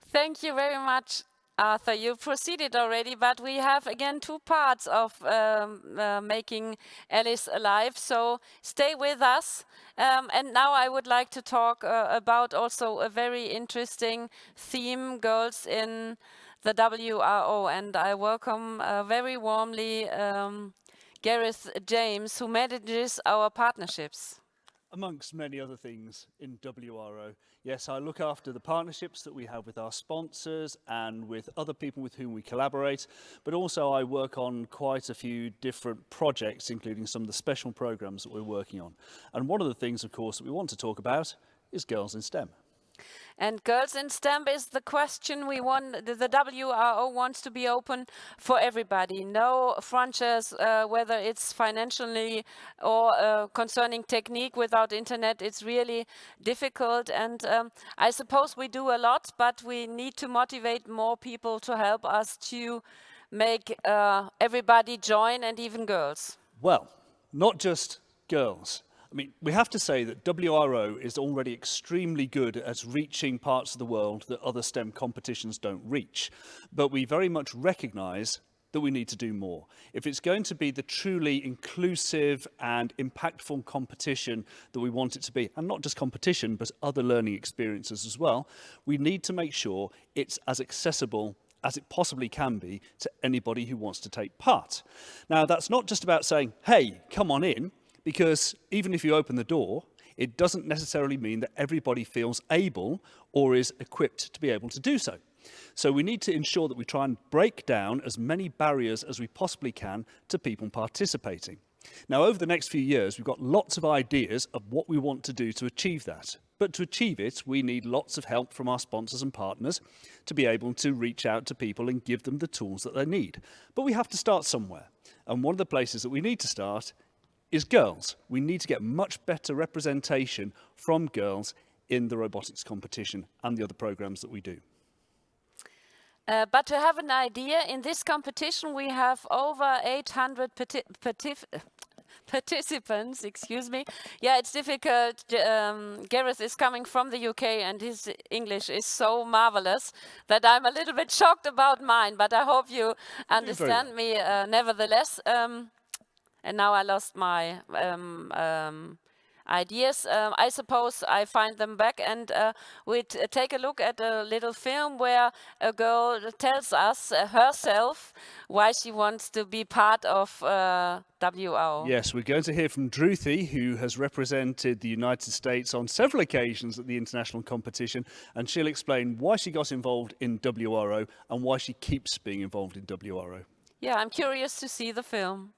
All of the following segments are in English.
Thank you very much, Arthur. You proceeded already, but we have again two parts of making Alice alive. So stay with us. And now I would like to talk about also a very interesting theme, girls in the WRO. And I welcome very warmly Gareth James, who manages our partnerships. Amongst many other things in WRO. Yes, I look after the partnerships that we have with our sponsors and with other people with whom we collaborate, but also I work on quite a few different projects, including some of the special programs that we're working on. And one of the things, of course, that we want to talk about is Girls in STEM. And girls in STEM is the question we want. The WRO wants to be open for everybody. No frontiers, whether it's financially or concerning technique without internet. It's really difficult. And I suppose we do a lot, but we need to motivate more people to help us to make everybody join, and even girls. Well, not just girls. I mean, we have to say that WRO is already extremely good at reaching parts of the world that other STEM competitions don't reach. But we very much recognise that we need to do more. If it's going to be the truly inclusive and impactful competition that we want it to be, and not just competition, but other learning experiences as well, we need to make sure it's as accessible as it possibly can be to anybody who wants to take part. Now, that's not just about saying, hey, come on in, because even if you open the door, it doesn't necessarily mean that everybody feels able or is equipped to be able to do so. So we need to ensure that we try and break down as many barriers as we possibly can to people participating. Now, over the next few years, we've got lots of ideas of what we want to do to achieve that. But to achieve it, we need lots of help from our sponsors and partners to be able to reach out to people and give them the tools that they need. But we have to start somewhere. And one of the places that we need to start is girls. We need to get much better representation from girls in the robotics competition and the other programs that we do. But to have an idea, in this competition we have over 800 participants, excuse me. Yeah, it's difficult. Gareth is coming from the UK and his English is so marvelous that I'm a little bit shocked about mine, but I hope you understand me nevertheless. And now I lost my ideas. I suppose I find them back, and we take a look at a little film where a girl tells us herself why she wants to be part of WRO. Yes, we're going to hear from Druthi, who has represented the United States on several occasions at the international competition, and she'll explain why she got involved in WRO and why she keeps being involved in WRO. Yeah, I'm curious to see the film.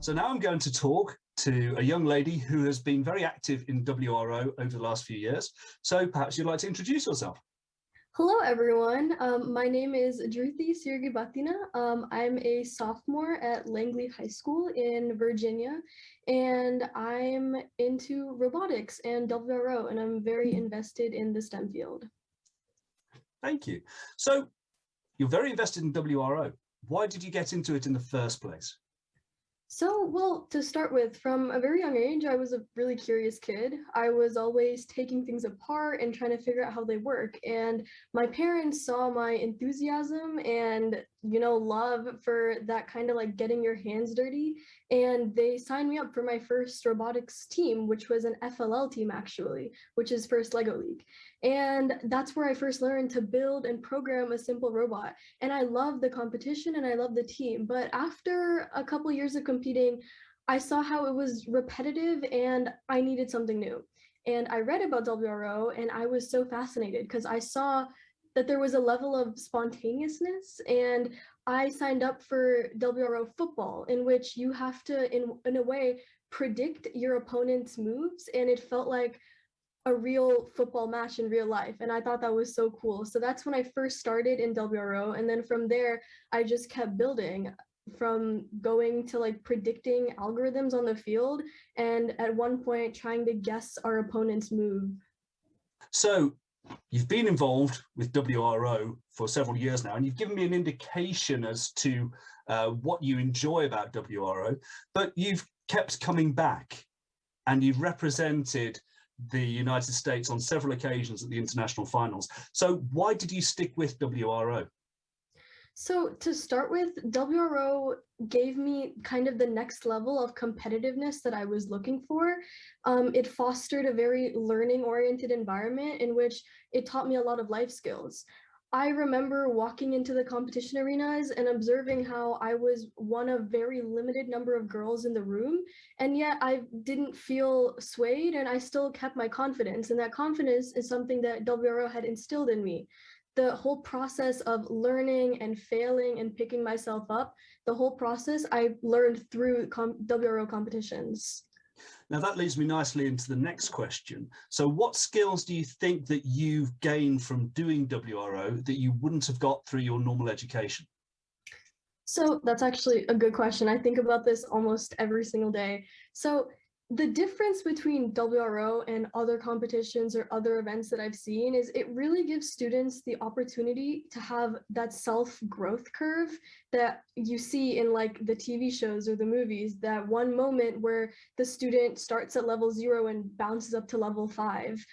So now I'm going to talk to a young lady who has been very active in WRO over the last few years. So perhaps you'd like to introduce yourself. Hello, everyone. My name is Druthi Sirgibatina. I'm a sophomore at Langley High School in Virginia, and I'm into robotics and WRO, and I'm very invested in the STEM field. Thank you. So you're very invested in WRO. Why did you get into it in the first place? So, well, to start with, from a very young age, I was a really curious kid. I was always taking things apart and trying to figure out how they work. And my parents saw my enthusiasm and, love for that kind of like getting your hands dirty. And they signed me up for my first robotics team, which was an FLL team, actually, which is First Lego League. And that's where I first learned to build and program a simple robot. And I loved the competition and I loved the team. But after a couple years of competing, I saw how it was repetitive and I needed something new. And I read about WRO and I was so fascinated because I saw that there was a level of spontaneousness, and I signed up for WRO football, in which you have to, in a way, predict your opponent's moves, and it felt like a real football match in real life, and I thought that was so cool. So that's when I first started in WRO, and then from there I just kept building, from going to like predicting algorithms on the field, and at one point trying to guess our opponent's move. So You've been involved with WRO for several years now, and you've given me an indication as to what you enjoy about WRO, but you've kept coming back and you've represented the United States on several occasions at the international finals. So why did you stick with WRO? So to start with, WRO gave me kind of the next level of competitiveness that I was looking for. It fostered a very learning-oriented environment in which it taught me a lot of life skills. I remember walking into the competition arenas and observing how I was one of very limited number of girls in the room, and yet I didn't feel swayed and I still kept my confidence. And that confidence is something that WRO had instilled in me. The whole process of learning and failing and picking myself up, the whole process I learned through WRO competitions. Now that leads me nicely into the next question. So what skills do you think that you've gained from doing WRO that you wouldn't have got through your normal education? So that's actually a good question. I think about this almost every single day. So the difference between WRO and other competitions or other events that I've seen is it really gives students the opportunity to have that self-growth curve that you see in like the TV shows or the movies, that one moment where the student starts at level 0 and bounces up to level 5.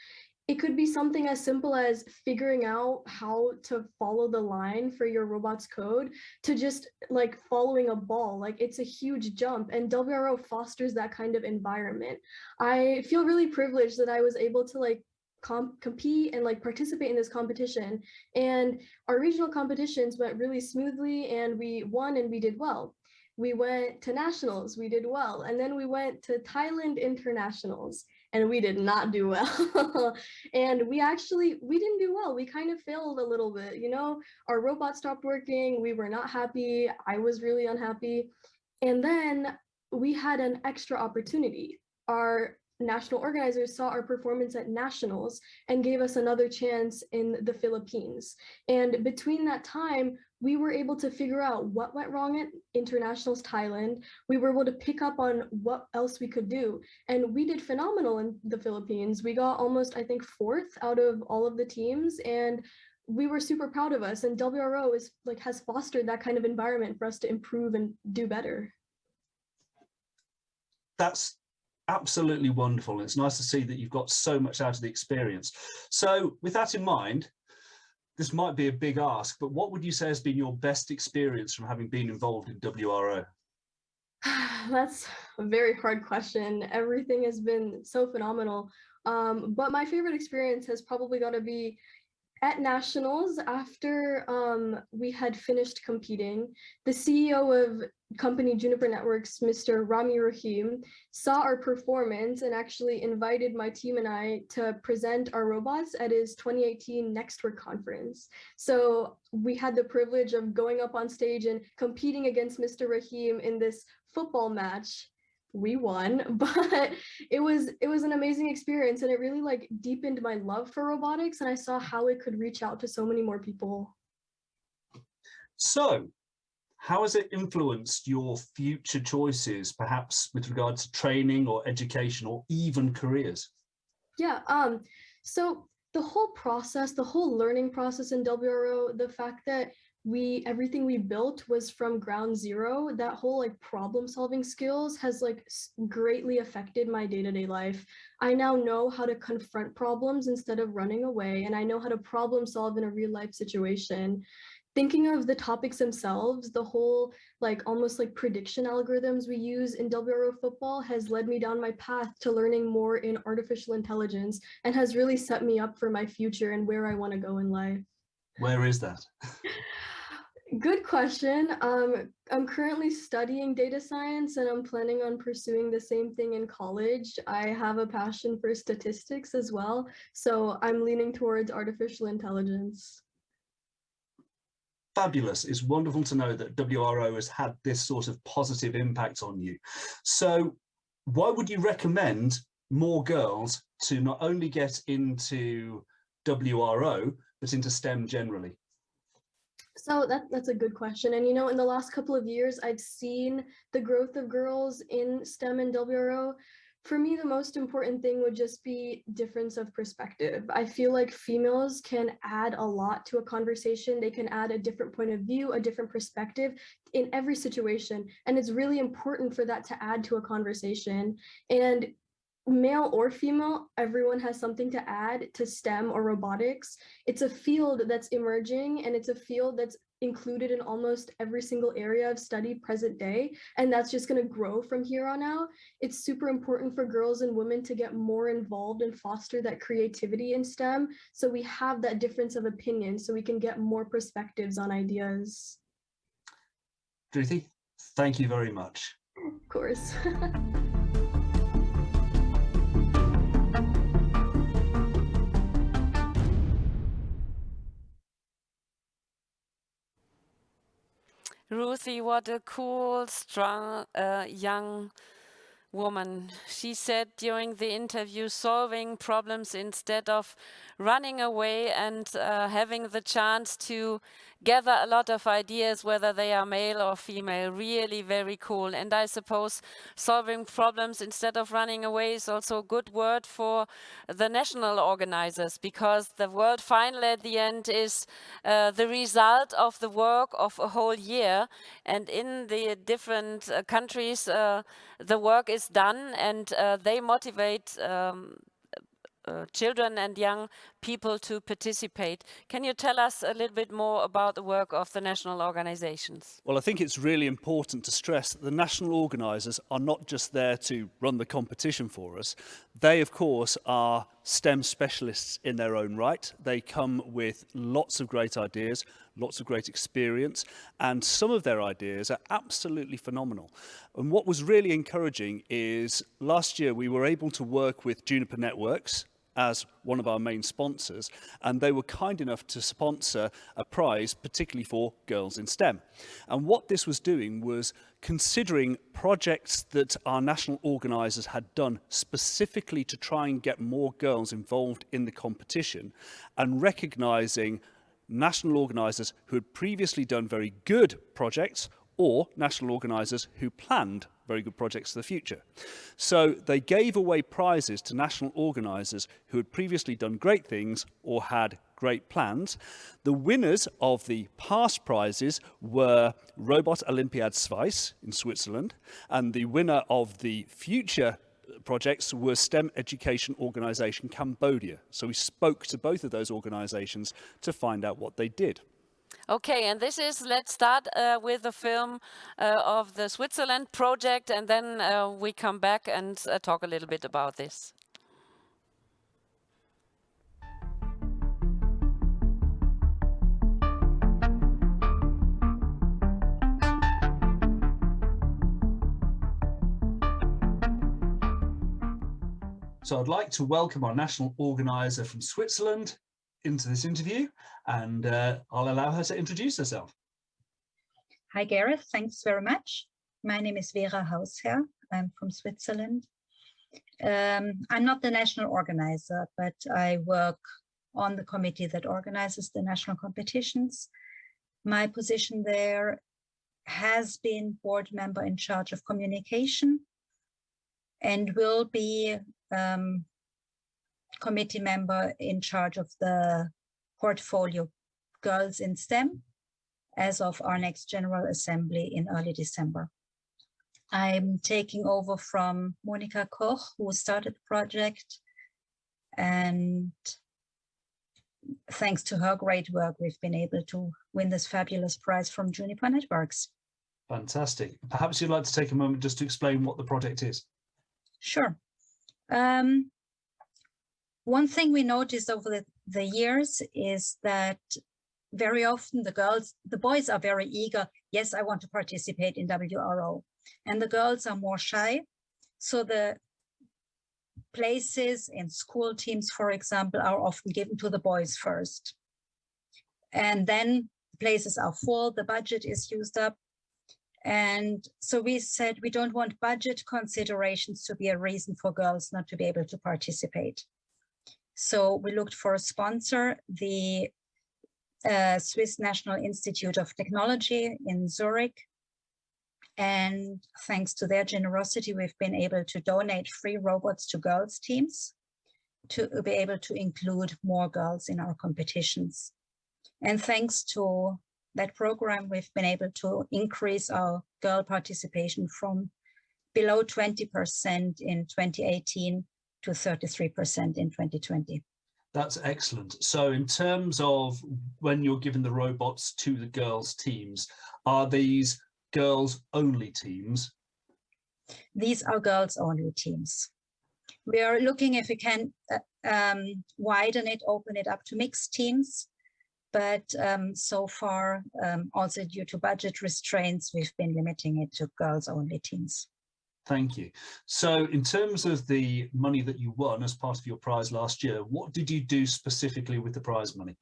It could be something as simple as figuring out how to follow the line for your robot's code to just like following a ball. Like it's a huge jump, and WRO fosters that kind of environment. I feel really privileged that I was able to like compete and like participate in this competition, and our regional competitions went really smoothly and we won and we did well. We went to nationals, we did well, and then we went to Thailand internationals and we did not do well. And we didn't do well. We kind of failed a little bit. You know, our robot stopped working. We were not happy. I was really unhappy. And then we had an extra opportunity. Our national organizers saw our performance at nationals and gave us another chance in the Philippines. And between that time, we were able to figure out what went wrong at internationals Thailand. We were able to pick up on what else we could do. And we did phenomenal in the Philippines. We got almost, I think, fourth out of all of the teams. And we were super proud of us. And WRO is like has fostered that kind of environment for us to improve and do better. That's absolutely wonderful. It's nice to see that you've got so much out of the experience. So with that in mind, this might be a big ask, but what would you say has been your best experience from having been involved in WRO? That's a very hard question. Everything has been so phenomenal. But my favorite experience has probably got to be at nationals after we had finished competing. The CEO of company Juniper Networks, Mr. Rami Rahim, saw our performance and actually invited my team and I to present our robots at his 2018 Nextwork conference. So we had the privilege of going up on stage and competing against Mr. Rahim in this football match. We won, but it was an amazing experience, and it really like deepened my love for robotics, and I saw how it could reach out to so many more people. So how has it influenced your future choices, perhaps with regard to training or education or even careers? Yeah, so the whole process, the whole learning process in WRO, the fact that everything we built was from ground zero, that whole like problem solving skills has like greatly affected my day-to-day life. I now know how to confront problems instead of running away, and I know how to problem solve in a real life situation. Thinking of the topics themselves, the whole like almost like prediction algorithms we use in WRO football has led me down my path to learning more in artificial intelligence and has really set me up for my future and where I want to go in life. Where is that? Good question. I'm currently studying data science and I'm planning on pursuing the same thing in college. I have a passion for statistics as well, so I'm leaning towards artificial intelligence. Fabulous. It's wonderful to know that WRO has had this sort of positive impact on you. So why would you recommend more girls to not only get into WRO, but into STEM generally? So that's a good question. And you know, in the last couple of years, I've seen the growth of girls in STEM and WRO. For me, the most important thing would just be difference of perspective. I feel like females can add a lot to a conversation. They can add a different point of view, a different perspective in every situation. And it's really important for that to add to a conversation. And male or female, everyone has something to add to STEM or robotics. It's a field that's emerging, and it's a field that's included in almost every single area of study present day, and that's just going to grow from here on out. It's super important for girls and women to get more involved and foster that creativity in STEM, so we have that difference of opinion, so we can get more perspectives on ideas. Dhruti, thank you very much. Of course. Ruthie, what a cool, strong, young woman. She said during the interview, solving problems instead of running away and having the chance to gather a lot of ideas, whether they are male or female. Really very cool. And I suppose solving problems instead of running away is also a good word for the national organizers, because the world final at the end is the result of the work of a whole year. And in the different countries, the work is done, and they motivate children and young people to participate. Can you tell us a little bit more about the work of the national organizations? Well, I think it's really important to stress that the national organisers are not just there to run the competition for us. They, of course, are STEM specialists in their own right. They come with lots of great ideas, lots of great experience, and some of their ideas are absolutely phenomenal. And what was really encouraging is last year we were able to work with Juniper Networks as one of our main sponsors, and they were kind enough to sponsor a prize particularly for girls in STEM. And what this was doing was considering projects that our national organisers had done specifically to try and get more girls involved in the competition, and recognising national organisers who had previously done very good projects or national organisers who planned very good projects for the future. So they gave away prizes to national organisers who had previously done great things or had great plans. The winners of the past prizes were Robot Olympiad Schweiz in Switzerland, and the winner of the future projects was STEM Education Organisation Cambodia. So we spoke to both of those organisations to find out what they did. Okay, and this is, let's start with the film of the Switzerland project, and then we come back and talk a little bit about this. So I'd like to welcome our national organiser from Switzerland into this interview, and I'll allow her to introduce herself. Hi, Gareth. Thanks very much. My name is Vera Hausherr. I'm from Switzerland. I'm not the national organizer, but I work on the committee that organizes the national competitions. My position there has been board member in charge of communication, and will be committee member in charge of the portfolio Girls in STEM as of our next General Assembly in early December. I'm taking over from Monika Koch, who started the project, and thanks to her great work, we've been able to win this fabulous prize from Juniper Networks. Fantastic. Perhaps you'd like to take a moment just to explain what the project is. Sure. One thing we noticed over the years is that very often the boys are very eager. Yes, I want to participate in WRO. And the girls are more shy. So the places in school teams, for example, are often given to the boys first. And then places are full, the budget is used up. And so we said we don't want budget considerations to be a reason for girls not to be able to participate. So we looked for a sponsor, the Swiss National Institute of Technology in Zurich, And thanks to their generosity, we've been able to donate free robots to girls' teams to be able to include more girls in our competitions. And thanks to that program, we've been able to increase our girl participation from below 20% in 2018 to 33% in 2020. That's excellent. So in terms of when you're giving the robots to the girls' teams, are these girls-only teams? These are girls-only teams. We are looking if we can widen it, open it up to mixed teams. But so far, also due to budget restraints, we've been limiting it to girls-only teams. Thank you. So in terms of the money that you won as part of your prize last year, what did you do specifically with the prize money?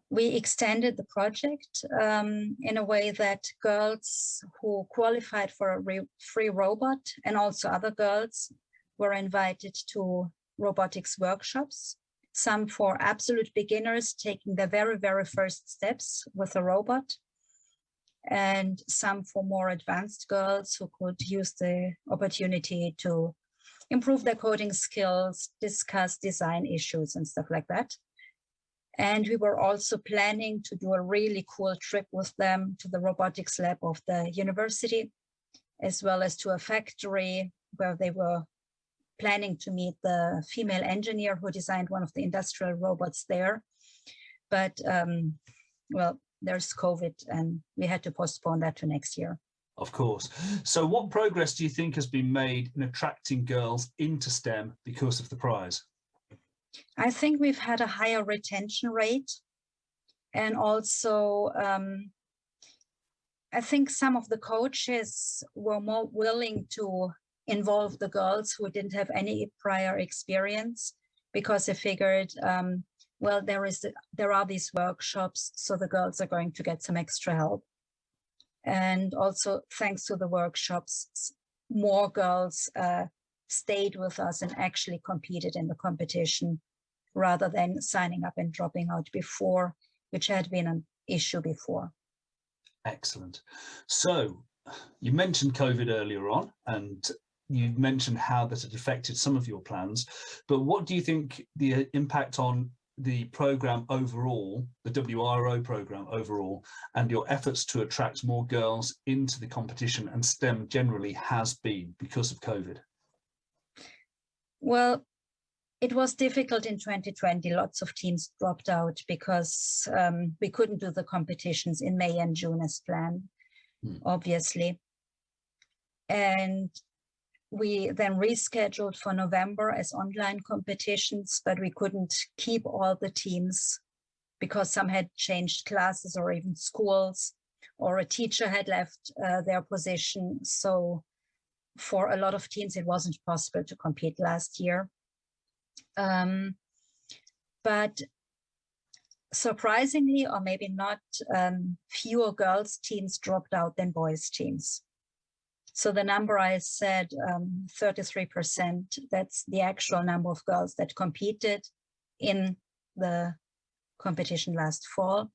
We extended the project in a way that girls who qualified for a free robot and also other girls were invited to robotics workshops, some for absolute beginners taking the very, very first steps with a robot, and some for more advanced girls who could use the opportunity to improve their coding skills, discuss design issues and stuff like that. And we were also planning to do a really cool trip with them to the robotics lab of the university, as well as to a factory where they were planning to meet the female engineer who designed one of the industrial robots there. But well, there's COVID and we had to postpone that to next year. Of course. So what progress do you think has been made in attracting girls into STEM because of the prize? I think we've had a higher retention rate. And also, I think some of the coaches were more willing to involve the girls who didn't have any prior experience, because they figured, well, there are these workshops, so the girls are going to get some extra help. And also, thanks to the workshops, more girls stayed with us and actually competed in the competition, rather than signing up and dropping out before, which had been an issue before. Excellent. So you mentioned COVID earlier on, and you mentioned how that had affected some of your plans, but what do you think the impact on the program overall, the WRO program overall, and your efforts to attract more girls into the competition and STEM generally has been because of COVID? Well, it was difficult in 2020. Lots of teams dropped out because we couldn't do the competitions in May and June as planned, obviously. And we then rescheduled for November as online competitions, but we couldn't keep all the teams because some had changed classes or even schools, or a teacher had left their position. So for a lot of teams, it wasn't possible to compete last year. But surprisingly, or maybe not, fewer girls teams dropped out than boys teams. So the number I said, 33%, that's the actual number of girls that competed in the competition last fall.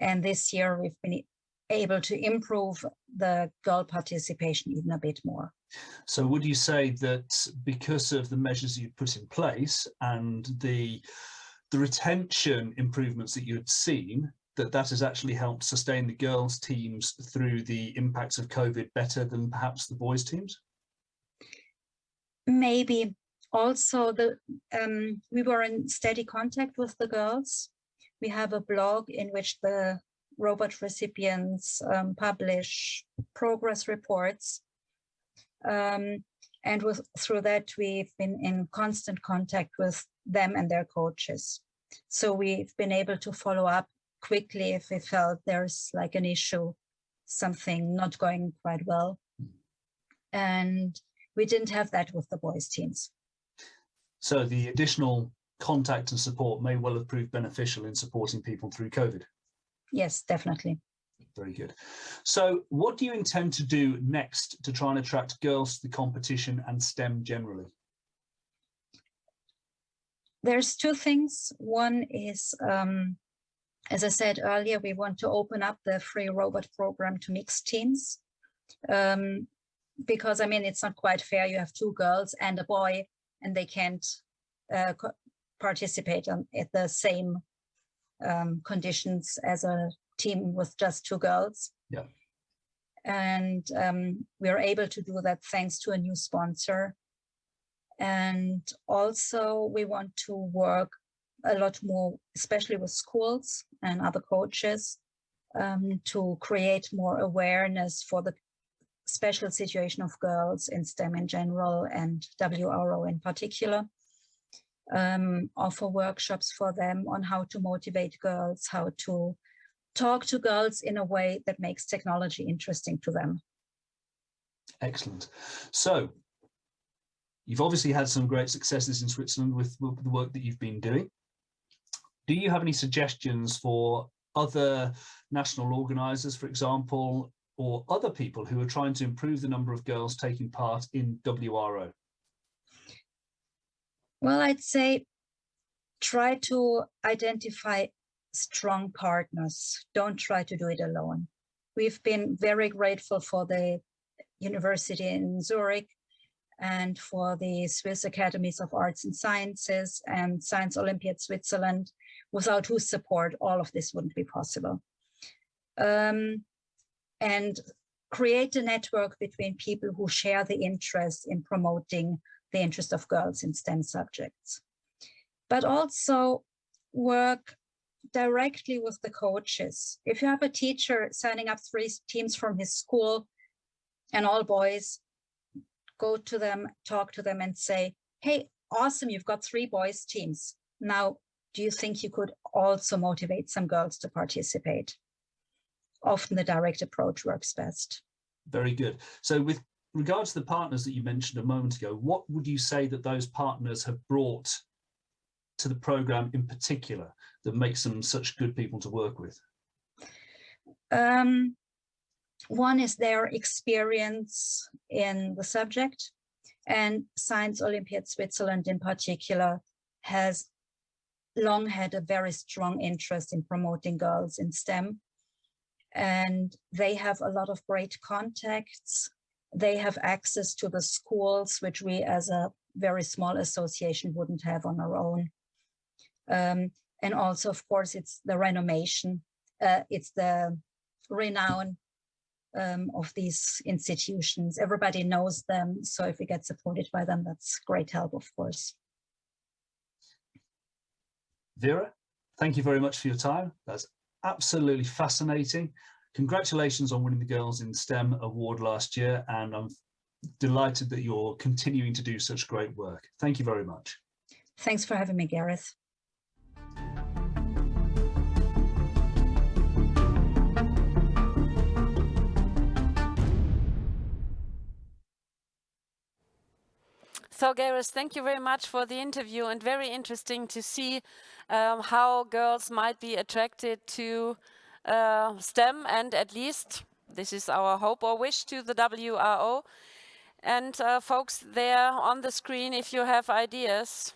And this year we've been able to improve the girl participation even a bit more. So would you say that because of the measures you put in place and the retention improvements that you had seen, that has actually helped sustain the girls' teams through the impacts of COVID better than perhaps the boys' teams? Maybe. Also, we were in steady contact with the girls. We have a blog in which the robot recipients publish progress reports. And through that, we've been in constant contact with them and their coaches. So we've been able to follow up quickly if we felt there's like an issue, something not going quite well. And we didn't have that with the boys' teams. So the additional contact and support may well have proved beneficial in supporting people through COVID. Yes, definitely. Very good. So what do you intend to do next to try and attract girls to the competition and STEM generally? There's two things. One is As I said earlier, we want to open up the free robot program to mixed teams. Because I mean, it's not quite fair. You have two girls and a boy, and they can't participate at the same conditions as a team with just two girls. Yeah. And we are able to do that thanks to a new sponsor. And also we want to work a lot more, especially with schools and other coaches, to create more awareness for the special situation of girls in STEM in general and WRO in particular. Offer workshops for them on how to motivate girls, how to talk to girls in a way that makes technology interesting to them. Excellent. So you've obviously had some great successes in Switzerland with the work that you've been doing. Do you have any suggestions for other national organisers, for example, or other people who are trying to improve the number of girls taking part in WRO? Well, I'd say try to identify strong partners. Don't try to do it alone. We've been very grateful for the university in Zurich and for the Swiss Academies of Arts and Sciences and Science Olympiad Switzerland, without whose support all of this wouldn't be possible. And create a network between people who share the interest in promoting the interest of girls in STEM subjects. But also work directly with the coaches. If you have a teacher signing up 3 teams from his school and all boys, go to them, talk to them and say, hey, awesome, you've got 3 boys teams. Now, do you think you could also motivate some girls to participate? Often the direct approach works best. Very good. So with regards to the partners that you mentioned a moment ago, what would you say that those partners have brought to the program in particular that makes them such good people to work with? One is their experience in the subject, and Science Olympiad Switzerland in particular has long had a very strong interest in promoting girls in STEM. And they have a lot of great contacts. They have access to the schools, which we as a very small association wouldn't have on our own. And also, of course, it's the renownation, it's the renown of these institutions. Everybody knows them. So if we get supported by them, that's great help, of course. Vera, thank you very much for your time. That's absolutely fascinating. Congratulations on winning the Girls in STEM award last year, and I'm delighted that you're continuing to do such great work. Thank you very much. Thanks for having me, Gareth. So Gareth, thank you very much for the interview, and very interesting to see how girls might be attracted to STEM, and at least this is our hope or wish, to the WRO. And folks there on the screen, if you have ideas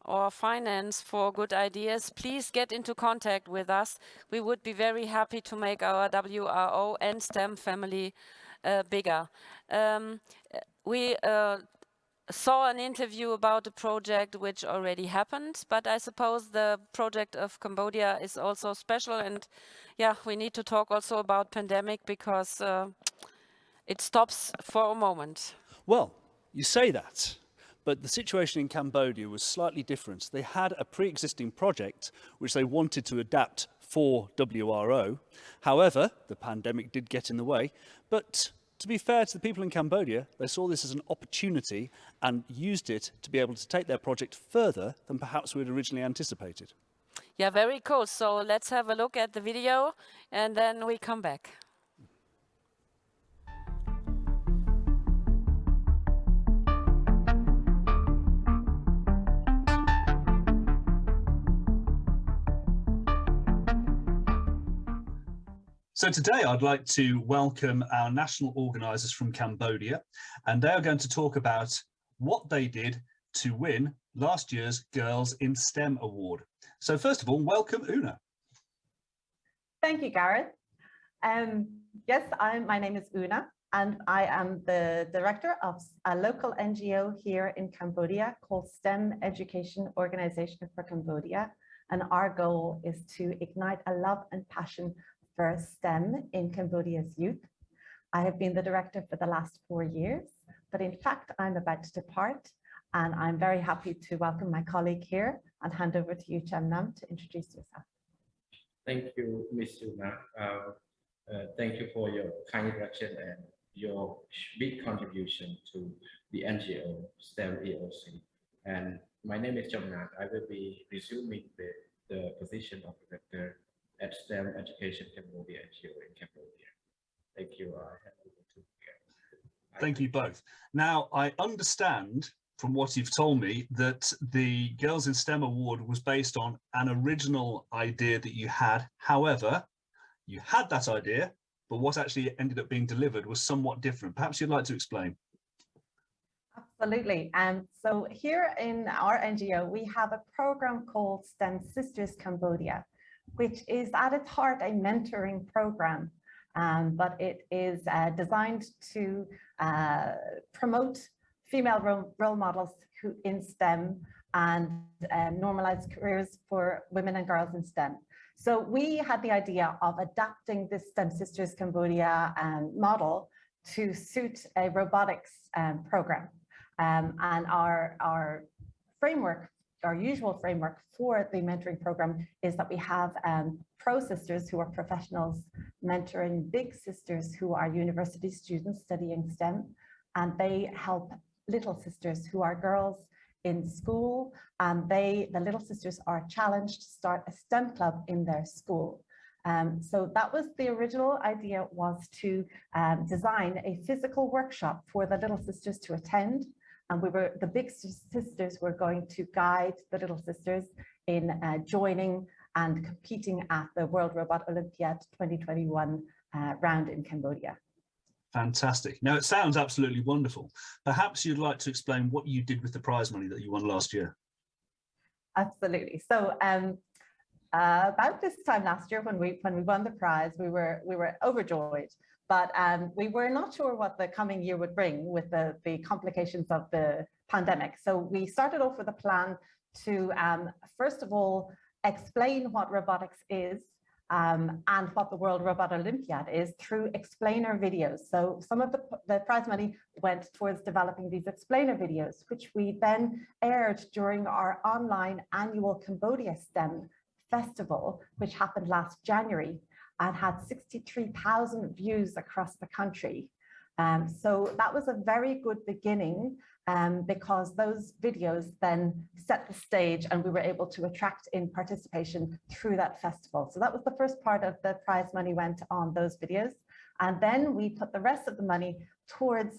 or finance for good ideas, please get into contact with us. We would be very happy to make our WRO and STEM family bigger. We saw an interview about a project which already happened, but I suppose the project of Cambodia is also special, and yeah, we need to talk also about pandemic, because it stops for a moment. Well, you say that, but the situation in Cambodia was slightly different. They had a pre-existing project which they wanted to adapt for WRO. However, the pandemic did get in the way, but to be fair to the people in Cambodia, they saw this as an opportunity and used it to be able to take their project further than perhaps we had originally anticipated. Yeah, very cool. So let's have a look at the video and then we come back. So today I'd like to welcome our national organisers from Cambodia, and they are going to talk about what they did to win last year's Girls in STEM Award. So first of all, welcome Una. Thank you, Gareth. Yes, my name is Una, and I am the director of a local NGO here in Cambodia called STEM Education Organization for Cambodia. And our goal is to ignite a love and passion for STEM in Cambodia's youth. I have been the director for the last 4 years, but in fact, I'm about to depart, and I'm very happy to welcome my colleague here and hand over to you, Nam, to introduce yourself. Thank you, Ms. Una. Thank you for your kind introduction and your big contribution to the NGO STEM EOC. And my name is Nam. I will be resuming the position of director at STEM Education Cambodia NGO in Cambodia. Thank you. I hand over to you. Thank you both. Now, I understand from what you've told me that the Girls in STEM Award was based on an original idea that you had. However, you had that idea, but what actually ended up being delivered was somewhat different. Perhaps you'd like to explain. Absolutely. So here in our NGO, we have a program called STEM Sisters Cambodia, which is at its heart a mentoring program, but it is designed to promote female role models who in STEM and normalize careers for women and girls in STEM. So we had the idea of adapting this STEM Sisters Cambodia model to suit a robotics program. And our framework, our usual framework for the mentoring program is that we have pro sisters who are professionals mentoring big sisters who are university students studying STEM, and they help little sisters who are girls in school, and the little sisters are challenged to start a STEM club in their school. So that was the original idea, was to design a physical workshop for the little sisters to attend. And the big sisters were going to guide the little sisters in joining and competing at the World Robot Olympiad 2021 round in Cambodia. Fantastic. Now, it sounds absolutely wonderful. Perhaps you'd like to explain what you did with the prize money that you won last year. Absolutely. So about this time last year, when we won the prize, we were overjoyed, but we were not sure what the coming year would bring with the complications of the pandemic. So we started off with a plan to first of all explain what robotics is, and what the World Robot Olympiad is through explainer videos. So some of the prize money went towards developing these explainer videos, which we then aired during our online annual Cambodia STEM festival, which happened last January and had 63,000 views across the country. So that was a very good beginning, because those videos then set the stage and we were able to attract in participation through that festival. So that was the first part of the prize money went on those videos. And then we put the rest of the money towards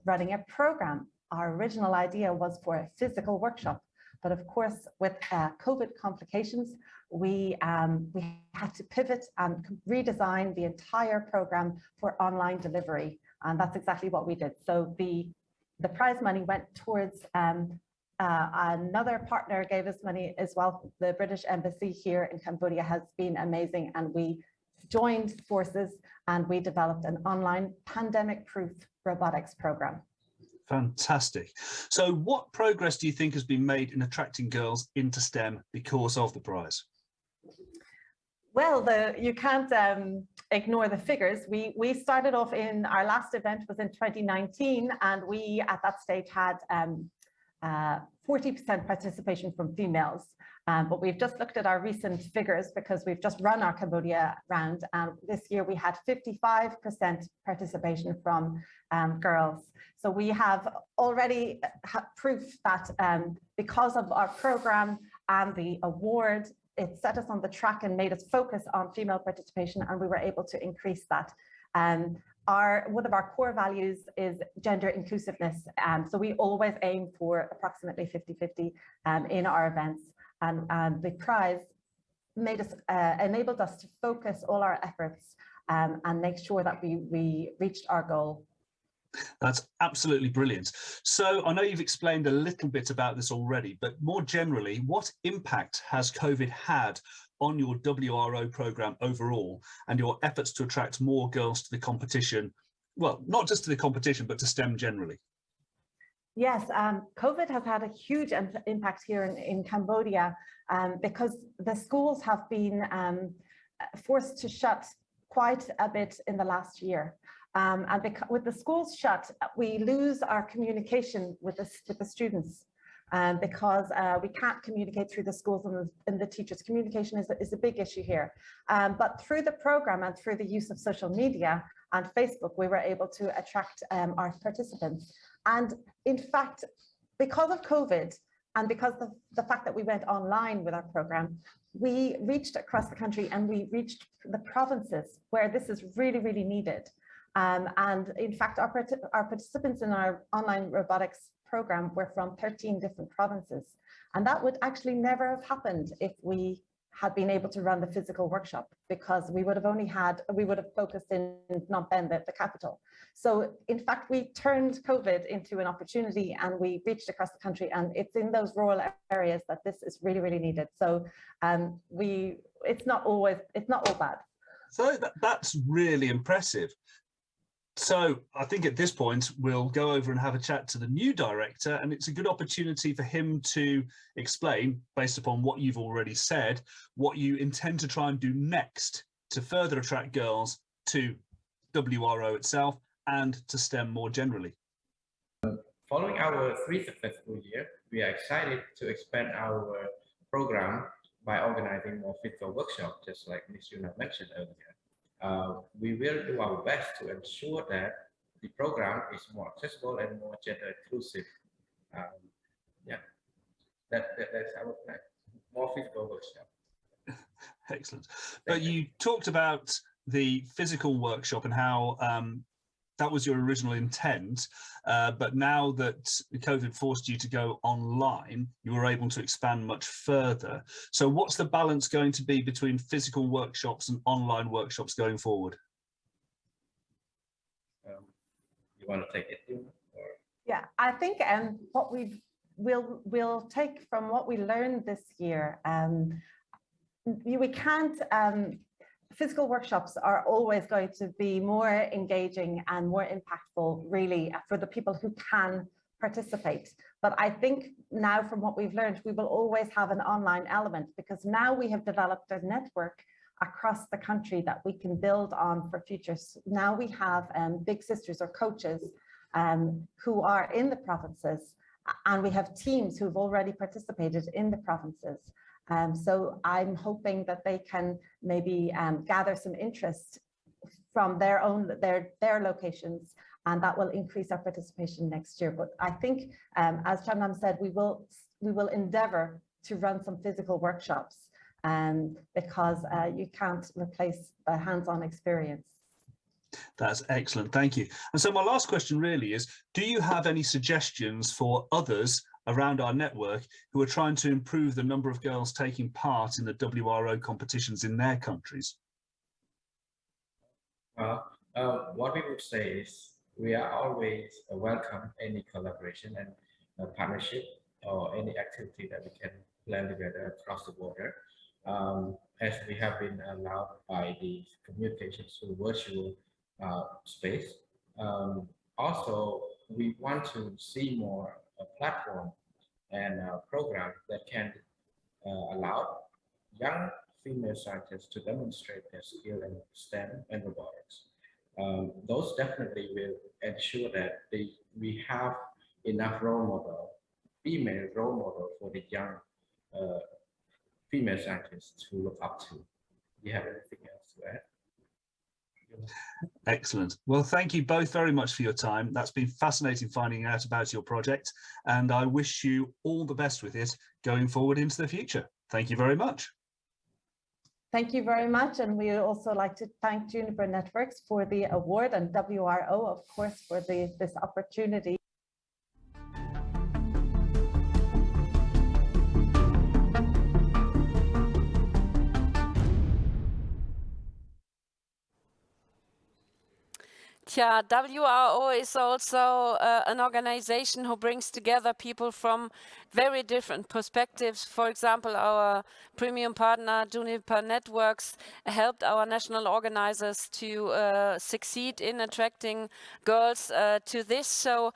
running a program. Our original idea was for a physical workshop, but of course with COVID complications, we had to pivot and redesign the entire program for online delivery. And that's exactly what we did. So the prize money went towards another partner gave us money as well. The British Embassy here in Cambodia has been amazing, and we joined forces and we developed an online pandemic-proof robotics program. Fantastic. So what progress do you think has been made in attracting girls into STEM because of the prize? Well, you can't ignore the figures. We started off in, our last event was in 2019, and we at that stage had 40% participation from females. But we've just looked at our recent figures because we've just run our Cambodia round, and this year we had 55% participation from girls. So we have already proof that because of our program and the award, it set us on the track and made us focus on female participation, and we were able to increase that. One of our core values is gender inclusiveness. So we always aim for approximately 50-50 in our events. And the prize made us, enabled us to focus all our efforts and make sure that we reached our goal. That's absolutely brilliant. So I know you've explained a little bit about this already, but more generally, what impact has COVID had on your WRO program overall and your efforts to attract more girls to the competition? Well, not just to the competition, but to STEM generally. Yes, COVID has had a huge impact here in Cambodia because the schools have been forced to shut quite a bit in the last year. And with the schools shut, we lose our communication with the students because we can't communicate through the schools and the teachers. Communication is a big issue here. But through the program and through the use of social media and Facebook, we were able to attract our participants. And in fact, because of COVID and because of the fact that we went online with our program, we reached across the country and we reached the provinces where this is really, really needed. And in fact, our participants in our online robotics program were from 13 different provinces. And that would actually never have happened if we had been able to run the physical workshop, because we would have focused in Phnom Penh, the capital. So in fact, we turned COVID into an opportunity and we reached across the country, and it's in those rural areas that this is really, really needed. So it's not all bad. So that's really impressive. So I think at this point, we'll go over and have a chat to the new director, and it's a good opportunity for him to explain, based upon what you've already said, what you intend to try and do next to further attract girls to WRO itself and to STEM more generally. Following our 3 successful years, we are excited to expand our program by organizing more physical workshops, just like Ms. Yuna mentioned earlier. We will do our best to ensure that the program is more accessible and more gender inclusive. That's our plan. More physical workshop. Excellent. But you talked about the physical workshop and how that was your original intent, but now that COVID forced you to go online, you were able to expand much further. So what's the balance going to be between physical workshops and online workshops going forward? You want to take it? Or? Yeah, I think what we'll take from what we learned this year, we can't. Physical workshops are always going to be more engaging and more impactful, really, for the people who can participate. But I think now, from what we've learned, we will always have an online element, because now we have developed a network across the country that we can build on for futures. Now we have big sisters or coaches who are in the provinces, and we have teams who've already participated in the provinces. So I'm hoping that they can maybe gather some interest from their locations, and that will increase our participation next year. But I think, as Chamnam said, we will endeavour to run some physical workshops, because you can't replace the hands-on experience. That's excellent, thank you. And so my last question really is, do you have any suggestions for others around our network who are trying to improve the number of girls taking part in the WRO competitions in their countries? What we would say is we are always welcome any collaboration and partnership or any activity that we can plan together across the border, as we have been allowed by the communication through virtual space. Also, we want to see more platform and program that can allow young female scientists to demonstrate their skill in STEM and robotics. Those definitely will ensure that we have enough female role model for the young female scientists to look up to. Do you have anything else to add? Excellent. Well, thank you both very much for your time. That's been fascinating finding out about your project, and I wish you all the best with it going forward into the future. Thank you very much. Thank you very much. And we would also like to thank Juniper Networks for the award, and WRO, of course, for this opportunity. Yeah, WRO is also an organization who brings together people from very different perspectives. For example, our premium partner, Juniper Networks, helped our national organizers to succeed in attracting girls to this. So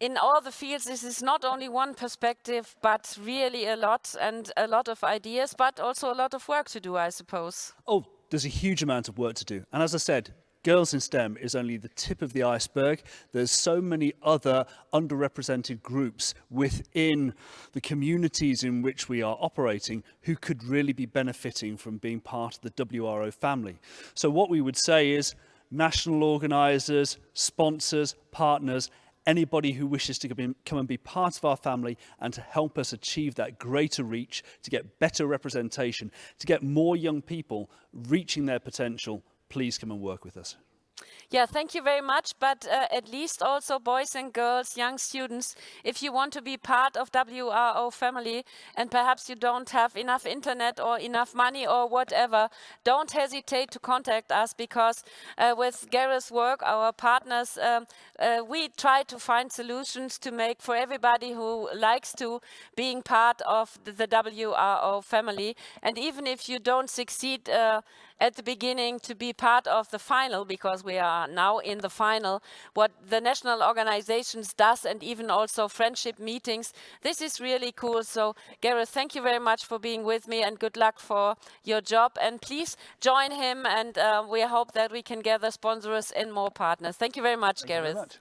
in all the fields, this is not only one perspective, but really a lot, and a lot of ideas, but also a lot of work to do, I suppose. Oh, there's a huge amount of work to do. And as I said, Girls in STEM is only the tip of the iceberg. There's so many other underrepresented groups within the communities in which we are operating who could really be benefiting from being part of the WRO family. So what we would say is national organisers, sponsors, partners, anybody who wishes to come and be part of our family and to help us achieve that greater reach, to get better representation, to get more young people reaching their potential, please come and work with us. Yeah, thank you very much. But at least also boys and girls, young students, if you want to be part of WRO family and perhaps you don't have enough internet or enough money or whatever, don't hesitate to contact us, because with Gareth's work, our partners, we try to find solutions to make for everybody who likes to being part of the WRO family. And even if you don't succeed at the beginning to be part of the final, because we are now in the final, what the national organizations does, and even also friendship meetings, this is really cool. So Gareth, thank you very much for being with me, and good luck for your job, and please join him, and we hope that we can gather sponsors and more partners. Thank you very much, Gareth. Thank you very much.